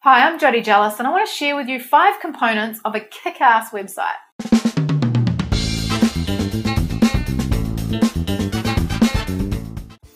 Hi, I'm Jody Jelas, and I want to share with you 5 components of a kick-ass website.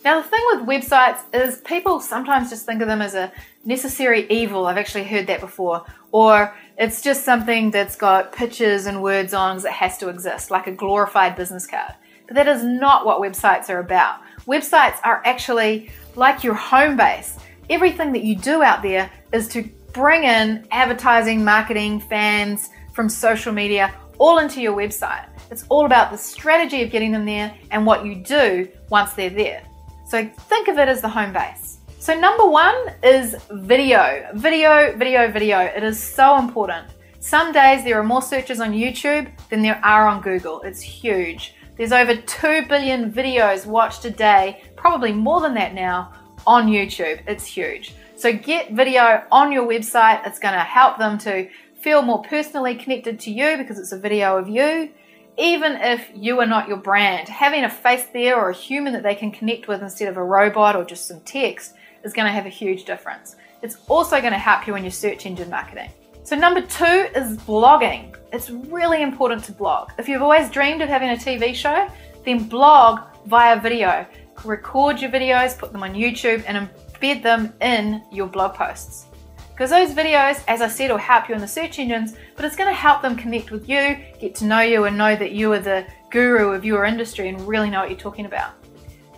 Now, the thing with websites is people sometimes just think of them as a necessary evil. I've actually heard that before. Or it's just something that's got pictures and words on because it has to exist, like a glorified business card. But that is not what websites are about. Websites are actually like your home base. Everything that you do out there is to bring in advertising, marketing, fans from social media, all into your website. It's all about the strategy of getting them there and what you do once they're there. So think of it as the home base. So number 1 is video. Video. It is so important. Some days there are more searches on YouTube than there are on Google. It's huge. There's over 2 billion videos watched a day, probably more than that now, on YouTube. It's huge. So get video on your website. It's going to help them to feel more personally connected to you because it's a video of you. Even if you are not your brand, having a face there or a human that they can connect with instead of a robot or just some text is going to have a huge difference. It's also going to help you in your search engine marketing. So number 2 is blogging. It's really important to blog. If you've always dreamed of having a TV show, then blog via video. Record your videos, put them on YouTube, and embed them in your blog posts. Because those videos, as I said, will help you in the search engines, but it's going to help them connect with you, get to know you, and know that you are the guru of your industry and really know what you're talking about.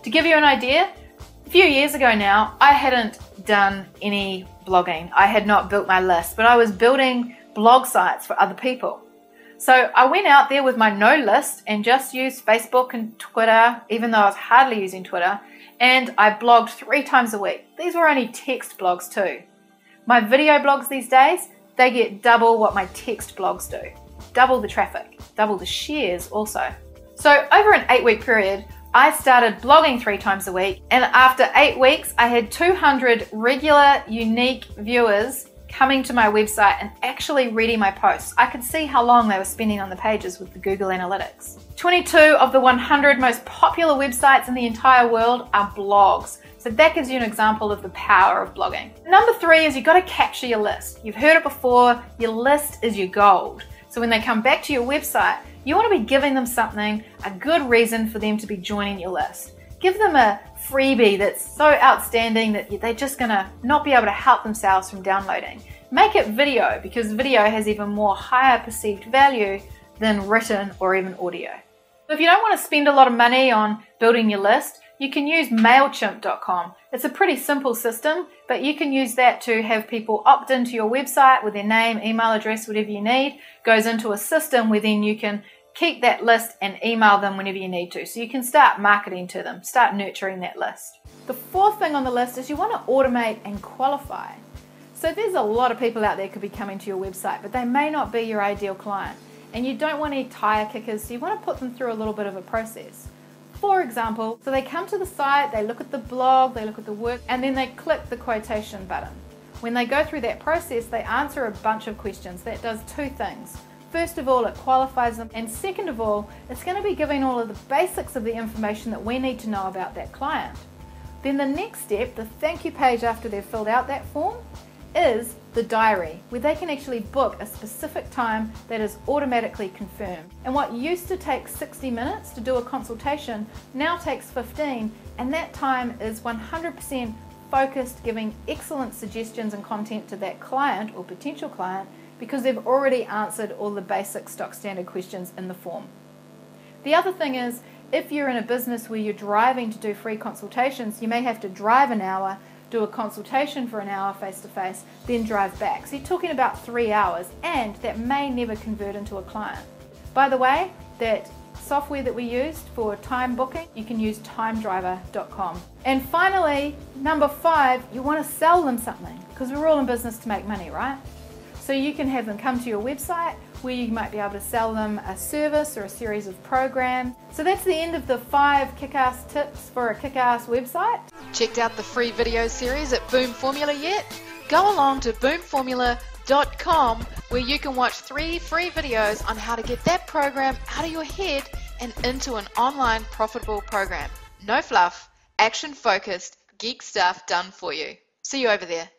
To give you an idea, a few years ago now, I hadn't done any blogging. I had not built my list, but I was building blog sites for other people. So I went out there with my no list and just used Facebook and Twitter, even though I was hardly using Twitter, and I blogged 3 times a week. These were only text blogs too. My video blogs these days, they get double what my text blogs do. Double the traffic, double the shares also. So over an 8-week period, I started blogging 3 times a week, and after 8 weeks, I had 200 regular, unique viewers coming to my website and actually reading my posts. I could see how long they were spending on the pages with the Google Analytics. 22 of the 100 most popular websites in the entire world are blogs. So that gives you an example of the power of blogging. Number 3 is you've got to capture your list. You've heard it before, your list is your gold. So when they come back to your website, you want to be giving them something, a good reason for them to be joining your list. Give them a freebie that's so outstanding that they're just going to not be able to help themselves from downloading. Make it video because video has even more higher perceived value than written or even audio. If you don't want to spend a lot of money on building your list, you can use MailChimp.com. It's a pretty simple system, but you can use that to have people opt into your website with their name, email address, whatever you need, goes into a system where then you can keep that list and email them whenever you need to. So you can start marketing to them, start nurturing that list. The 4th thing on the list is you want to automate and qualify. So there's a lot of people out there who could be coming to your website, but they may not be your ideal client. And you don't want any tire kickers, so you want to put them through a little bit of a process. For example, so they come to the site, they look at the blog, they look at the work, and then they click the quotation button. When they go through that process, they answer a bunch of questions. That does 2 things. First of all, it qualifies them, and second of all, it's going to be giving all of the basics of the information that we need to know about that client. Then the next step, the thank you page after they've filled out that form, is the diary, where they can actually book a specific time that is automatically confirmed. And what used to take 60 minutes to do a consultation now takes 15, and that time is 100% focused, giving excellent suggestions and content to that client or potential client because they've already answered all the basic stock standard questions in the form. The other thing is, if you're in a business where you're driving to do free consultations, you may have to drive an hour, do a consultation for an hour face-to-face, then drive back. So you're talking about 3 hours, and that may never convert into a client. By the way, that software that we used for time booking, you can use timedriver.com. And finally, number 5, you want to sell them something because we're all in business to make money, right? So you can have them come to your website where you might be able to sell them a service or a series of programs. So that's the end of the 5 kick-ass tips for a kick-ass website. Checked out the free video series at Boom Formula yet? Go along to boomformula.com where you can watch 3 free videos on how to get that program out of your head and into an online profitable program. No fluff, action focused, geek stuff done for you. See you over there.